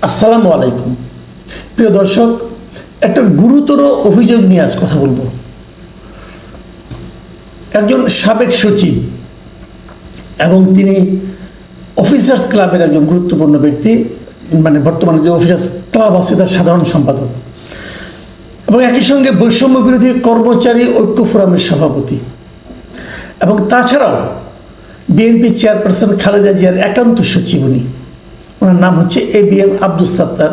আসসালামু আলাইকুম। প্রিয় দর্শক, একটা গুরুতর অভিযোগ নিয়ে আজ কথা বলবো। একজন সাবেক সচিব এবং তিনি অফিসার্স ক্লাবের একজন গুরুত্বপূর্ণ ব্যক্তি, মানে বর্তমানে যে অফিসার্স ক্লাব আছে তার সাধারণ সম্পাদক, এবং একই সঙ্গে বৈষম্য বিরোধী কর্মচারী ঐক্য ফোরামের সভাপতি, এবং তাছাড়াও বিএনপি চেয়ারপারসন খালেদা জিয়ার একান্ত সচিব। ওনার নাম হচ্ছে ABM আব্দুস সাত্তার।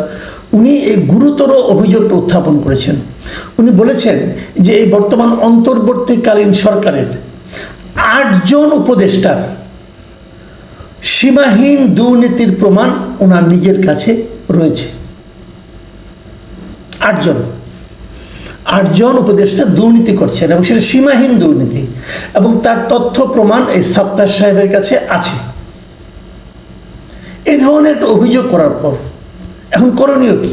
উনি এই গুরুতর অভিযোগটা উত্থাপন করেছেন। উনি বলেছেন যে এই বর্তমান অন্তর্বর্তীকালীন সরকারের 8 জন উপদেষ্টার সীমাহীন দুর্নীতির প্রমাণ ওনার নিজের কাছে রয়েছে। 8 জন উপদেষ্টা দুর্নীতি করছেন এবং সেটা সীমাহীন দুর্নীতি, এবং তার তথ্য প্রমাণ এই সাত্তার সাহেবের কাছে আছে। এই ধরনের একটা অভিযোগ করার পর এখন করণীয় কি?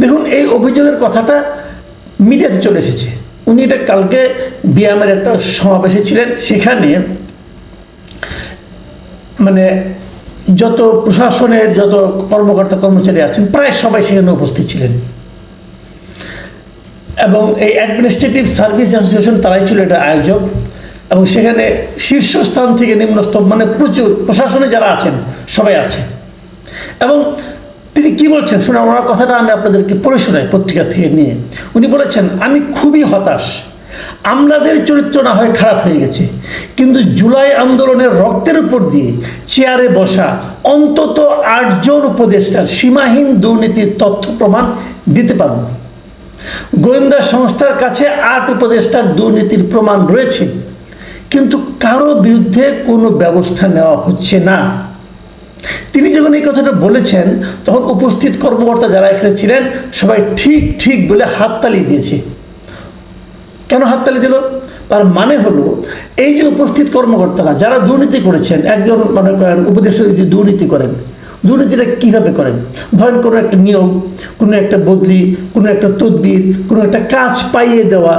দেখুন, এই অভিযোগের কথাটা মিডিয়াতে চলে এসেছে। উনি এটা কালকে বিয়ামের একটা সমাবেশে ছিলেন, সেখানে মানে যত প্রশাসনের যত কর্মকর্তা কর্মচারী আছেন প্রায় সবাই সেখানে উপস্থিত ছিলেন, এবং এই অ্যাডমিনিস্ট্রেটিভ সার্ভিস অ্যাসোসিয়েশন তারাই ছিল এটা আয়োজক, এবং সেখানে শীর্ষস্থান থেকে নিম্নস্তর মানে প্রচুর প্রশাসনে যারা আছেন সবাই আছে। এবং তিনি কি বলছেন শুনে, ওনার কথাটা আমি আপনাদেরকে পড়ে শোনাই পত্রিকা থেকে নিয়ে। উনি বলেছেন, আমি খুবই হতাশ। আমলাদের চরিত্র না হয় খারাপ হয়ে গেছে, কিন্তু জুলাই আন্দোলনের রক্তের উপর দিয়ে চেয়ারে বসা অন্তত 8 জন উপদেষ্টার সীমাহীন দুর্নীতির তথ্য প্রমাণ দিতে পারব। গোয়েন্দা সংস্থার কাছে 8 উপদেষ্টার দুর্নীতির প্রমাণ রয়েছে, কিন্তু কারো বিরুদ্ধে কোনো ব্যবস্থা নেওয়া হচ্ছে না। তিনি যখন এই কথাটা বলেছেন তখন উপস্থিত কর্মকর্তা যারা এখানে ছিলেন সবাই ঠিক ঠিক বলে হাততালি দিয়েছে। কেন হাততালি দিল? তার মানে হলো এই যে উপস্থিত কর্মকর্তারা যারা দুর্নীতি করেছেন, একজন মনে করেন উপদেষ্টা যদি দুর্নীতি করেন, দুর্নীতিটা কীভাবে করেন? ধরেন কোনো একটা নিয়ম, কোনো একটা বদলি, কোনো একটা তদবির, কোনো একটা কাজ পাইয়ে দেওয়া,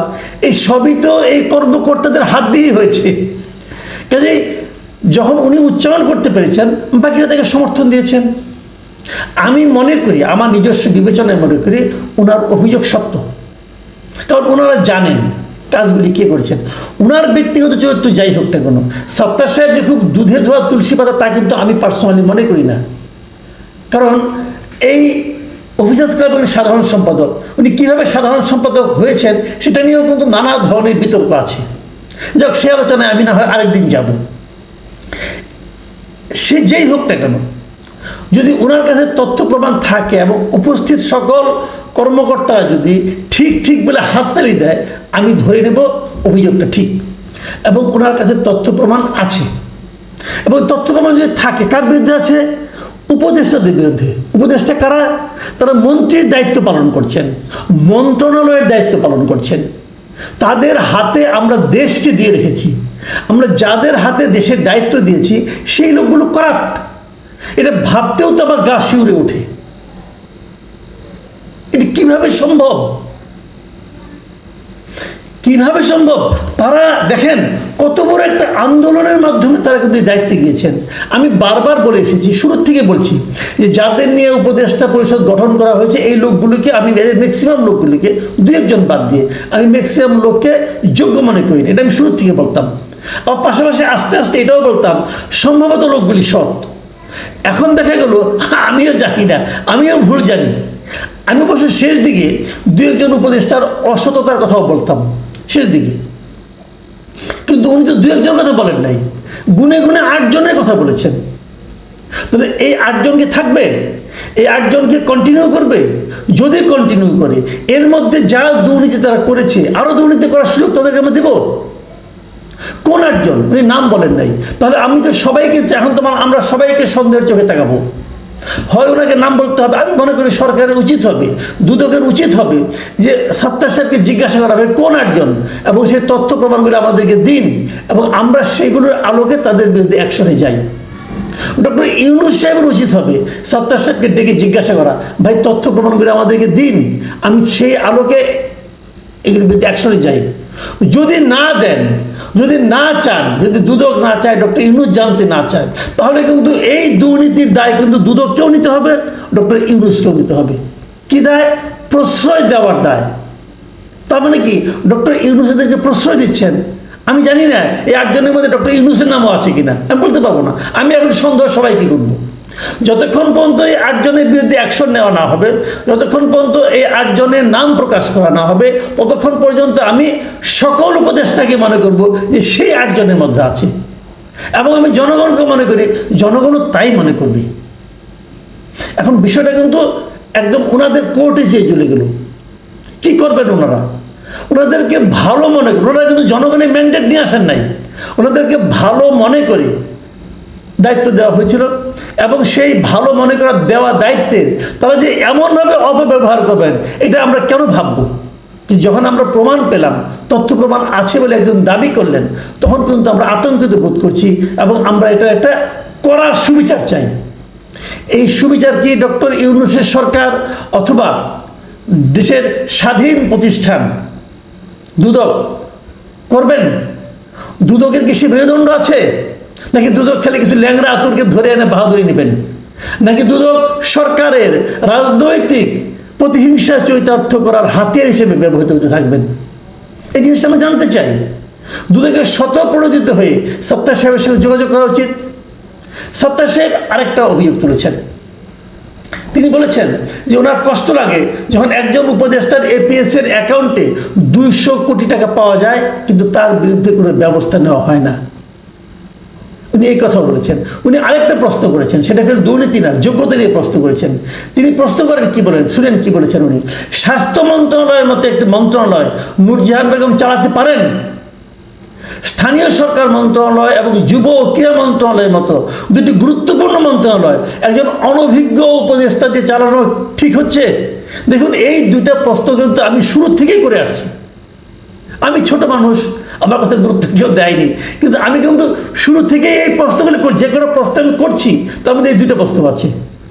এই সবই তো এই কর্মকর্তাদের হাত দিয়েই হয়েছে। কাজেই যখন উনি উচ্চারণ করতে পেরেছেন, বাকিরা তাকে সমর্থন দিয়েছেন। আমি মনে করি, আমার নিজস্ব বিবেচনায় মনে করি ওনার অভিযোগ সত্য, কারণ ওনারা জানেন কাজগুলি কে করেছেন। ওনার ব্যক্তিগত চরিত্র যাই হোক না কেন, সাত্তার সাহেব যে খুব দুধে ধোয়া তুলসী পাতা তা কিন্তু আমি পার্সোনালি মনে করি না। কারণ এই অফিসার্স ক্লাবের সাধারণ সম্পাদক, উনি কীভাবে সাধারণ সম্পাদক হয়েছেন সেটা নিয়েও কিন্তু নানা ধরনের বিতর্ক আছে। যাক, সে আলোচনায় আমি না হয় আরেকদিন যাব। সে যেই হোক না কেন, যদি ওনার কাছে তথ্য প্রমাণ থাকে এবং উপস্থিত সকল কর্মকর্তারা যদি ঠিক ঠিক বলে হাততালি দেয়, আমি ধরে নেব অভিযোগটা ঠিক এবং ওনার কাছে তথ্য প্রমাণ আছে। এবং তথ্য প্রমাণ যদি থাকে, কার বিরুদ্ধে আছে? উপদেষ্টাদের বিরুদ্ধে। উপদেষ্টা কারা? তারা মন্ত্রীর দায়িত্ব পালন করছেন, মন্ত্রণালয়ের দায়িত্ব পালন করছেন। তাদের হাতে আমরা দেশকে দিয়ে রেখেছি। আমরা যাদের হাতে দেশের দায়িত্ব দিয়েছি সেই লোকগুলো কারাপ্ট। এটা ভাবতেও তো আমার গা শিউরে ওঠে। এটা কিভাবে সম্ভব? কিভাবে সম্ভব? তারা দেখেন কত বড় একটা আন্দোলনের মাধ্যমে তারা কিন্তু দায়িত্বে গিয়েছেন। আমি বারবার বলে এসেছি, শুরুর থেকে বলছি যে যাদের নিয়ে উপদেষ্টা পরিষদ গঠন করা হয়েছে এই লোকগুলোকে আমি ম্যাক্সিমাম লোকগুলিকে, 2-1 জন বাদ দিয়ে আমি ম্যাক্সিমাম লোককে যোগ্য মনে করি না। এটা আমি শুরুর থেকে বলতাম। আর পাশাপাশি আস্তে আস্তে এটাও বলতাম সম্ভবত লোকগুলি সৎ। এখন দেখা গেল আমিও জানি না, আমিও ভুল জানি। আমি অবশ্য শেষ দিকে 2-1 জন উপদেষ্টার অসততার কথাও বলতাম শেষ দিকে, কিন্তু উনি তো 2-1 জনের কথা বলেন নাই, গুনে গুনে 8 জনের কথা বলেছেন। তাহলে এই 8 জনকে থাকবে? এই 8 জনকে কন্টিনিউ করবে? যদি কন্টিনিউ করে, এর মধ্যে যারা দুর্নীতি তারা করেছে আরো দুর্নীতি করার সুযোগ তাদেরকে আমরা দেব? কোন 8 জন? উনি নাম বলেন নাই। তাহলে আমি তো সবাইকে, এখন তো আমরা সবাইকে সন্দেহের চোখে তাকাবো। হয় ওনাকে নাম বলতে হবে। আমি মনে করি সরকারের উচিত হবে, দুদকের উচিত হবে যে সাত্তার সাহেবকে জিজ্ঞাসা করা হবে কোন 8 জন, এবং সেই তথ্য প্রমাণগুলো আমাদেরকে দিন এবং আমরা সেইগুলোর আলোকে তাদের বিরুদ্ধে অ্যাকশনে যাই। ডক্টর ইউনূস সাহেবের উচিত হবে সাত্তার সাহেবকে ডেকে জিজ্ঞাসা করা, ভাই তথ্য প্রমাণগুলো আমাদেরকে দিন, আমি সেই আলোকে এগুলোর বিরুদ্ধে অ্যাকশনে যাই। যদি না দেন, যদি না চান, যদি দুদক না চায়, ডক্টর ইউনূস জানতে না চায়, তাহলে কিন্তু এই দুর্নীতির দায় কিন্তু দুদককেও নিতে হবে, ডক্টর ইউনূসকেও নিতে হবে। কি দায়? প্রশ্রয় দেওয়ার দায়। তার মানে কি ডক্টর ইউনূস এদেরকে প্রশ্রয় দিচ্ছেন? আমি জানি না এই 8 জনের মধ্যে ডক্টর ইউনূসের নামও আছে কিনা, আমি বলতে পারবো না। আমি এখন সন্দেহ সবাই কি করবো? যতক্ষণ পর্যন্ত এই 8 জনের বিরুদ্ধে অ্যাকশন নেওয়া না হবে, যতক্ষণ পর্যন্ত এই 8 জনের নাম প্রকাশ করা না হবে, ততক্ষণ পর্যন্ত আমি সকল উপদেষ্টাকে মনে করব যে সেই 8 জনের মধ্যে আছে। এবং আমি জনগণকে মনে করি, জনগণও তাই মনে করবে। এখন বিষয়টা কিন্তু একদম ওনাদের কোর্টে যেয়ে চলে গেল। কি করবেন ওনারা? ওনাদেরকে ভালো মনে করে, ওনারা কিন্তু জনগণের ম্যান্ডেট নিয়ে আসেন নাই, ওনাদেরকে ভালো মনে করে দায়িত্ব দেওয়া হয়েছিল। এবং সেই ভালো মনে করা দেওয়া দায়িত্বের তারা যে এমনভাবে অপব্যবহার করবেন, এটা আমরা কেন ভাববো? যখন আমরা প্রমাণ পেলাম, তথ্য প্রমাণ আছে বলে একজন দাবি করলেন, তখন কিন্তু আমরা আতঙ্কিত বোধ করছি এবং আমরা এটা একটা কড়া সুবিচার চাই। এই সুবিচার কি ডক্টর ইউনূসের সরকার অথবা দেশের স্বাধীন প্রতিষ্ঠান দুদক করবেন? দুদকের কি সে মেরুদণ্ড আছে? নাকি দুদক খেলে কিছু ল্যাংরা আতুরকে ধরে এনে বাহাদুরি নেবেন? নাকি দুদক সরকারের রাজনৈতিক প্রতিহিংসা চরিতার্থ করার হাতিয়ার হিসেবে ব্যবহৃত হতে থাকবেন? এই জিনিসটা আমরা জানতে চাই। দুদকের স্বতঃপ্রণোদিত হয়ে সত্তার সাহেবের সঙ্গে যোগাযোগ করা উচিত। সত্তার সাহেব আরেকটা অভিযোগ তুলেছেন। তিনি বলেছেন যে ওনার কষ্ট লাগে যখন একজন উপদেষ্টার এপিএস এর অ্যাকাউন্টে 200 কোটি টাকা পাওয়া যায়, কিন্তু তার বিরুদ্ধে কোনো ব্যবস্থা নেওয়া হয় না। উনি এই কথা বলেছেন। উনি আরেকটা প্রশ্ন করেছেন, সেটা কিন্তু দুর্নীতি না, যোগ্যতা নিয়ে প্রশ্ন করেছেন। তিনি প্রশ্ন করেন, কি বলেন শুনেন কি বলেছেন উনি। স্বাস্থ্য মন্ত্রণালয়ের মতো একটি মন্ত্রণালয় নূরজাহান বেগম চালাতে পারেন? স্থানীয় সরকার মন্ত্রণালয় এবং যুব ও ক্রীড়া মন্ত্রণালয়ের মতো দুটি গুরুত্বপূর্ণ মন্ত্রণালয় একজন অনভিজ্ঞ উপদেষ্টা দিয়ে চালানো ঠিক হচ্ছে? দেখুন, এই দুইটা প্রশ্ন কিন্তু আমি শুরু থেকেই করে আসছি। আমি ছোট মানুষ, আমার কথা গুরুত্ব কেউ দেয়নি, কিন্তু আমি কিন্তু শুরু থেকেই এই প্রশ্নগুলো করছি। যে কোনো প্রশ্ন আমি করছি, তার মধ্যে এই দুইটা প্রশ্ন আছে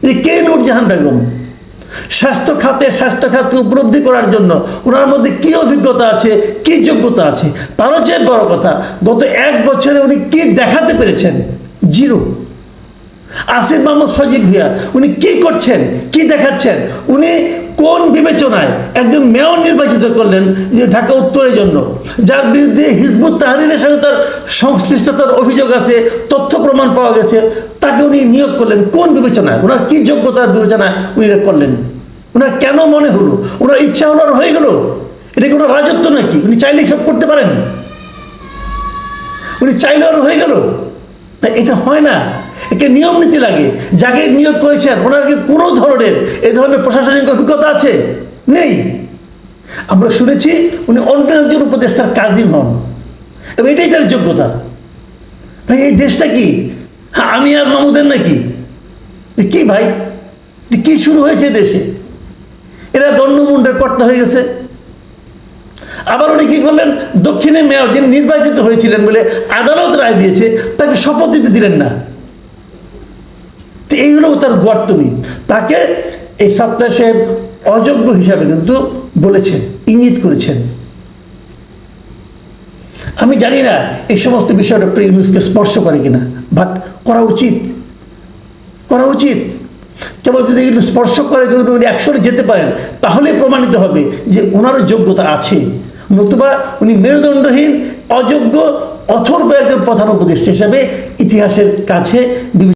যে কে নূরজাহান বেগম, স্বাস্থ্য খাতকে উপলব্ধি করার জন্য ওনার মধ্যে কি অভিজ্ঞতা আছে, কি যোগ্যতা আছে। তারও চেয়ে বড় কথা, গত 1 বছরে উনি কি দেখাতে পেরেছেন? জিরো। আসিফ মাহমুদ সজীব ভুঁইয়া উনি কি করছেন, কি দেখাচ্ছেন? উনি কোন বিবেচনায় একজন মেয়র নির্বাচিত করলেন যে ঢাকা উত্তরের জন্য, যার বিরুদ্ধে হিজবুত তাহরীরের সঙ্গে তার সংশ্লিষ্টতার অভিযোগ আছে, তথ্য প্রমাণ পাওয়া গেছে, তাকে উনি নিয়োগ করলেন কোন বিবেচনায়? ওনার কি যোগ্যতার বিবেচনায় উনি এটা করলেন? ওনার কেন মনে হলো? ওনার ইচ্ছা ওনার হয়ে গেল? এটা কোনো রাজত্ব নাকি? উনি চাইলেই সব করতে পারেন? উনি চাইলে ওর হয়ে গেল? এটা হয় না। একে নিয়ম নীতি লাগে। যাকে নিয়োগ করেছেন ওনার কি কোনো ধরনের এই ধরনের প্রশাসনিক অভিজ্ঞতা আছে? নেই। আমরা শুনেছি উনি অন্য একজন উপদেষ্টার কাজিন হন এবং এটাই তার যোগ্যতা। ভাই, এই দেশটা কি আমি আর মামুদের নাকি? কি ভাই, কি শুরু হয়েছে দেশে? এরা দণ্ডমুণ্ডের কর্তা হয়ে গেছে। আবার উনি কি করলেন? দক্ষিণে মেয়র যিনি নির্বাচিত হয়েছিলেন বলে আদালত রায় দিয়েছে, তাকে শপথ দিতে দিলেন না। তো এই হলো তার গর্তমি। তাকে এই সত্তার সাহেব অযোগ্য হিসাবে কিন্তু বলেছেন, ইঙ্গিত করেছেন। আমি জানি না এই সমস্ত বিষয় ডক্টর ইউনূসকে স্পর্শ করে কিনা, বাট করা উচিত, করা উচিত। কেবল যদি এগুলো স্পর্শ করে, যদি উনি অ্যাকশনে যেতে পারেন, তাহলে প্রমাণিত হবে যে ওনারও যোগ্যতা আছে। নতুবা উনি মেরুদণ্ডহীন, অযোগ্য, অথর্ব একজন প্রধান উপদেষ্টা হিসাবে ইতিহাসের কাছে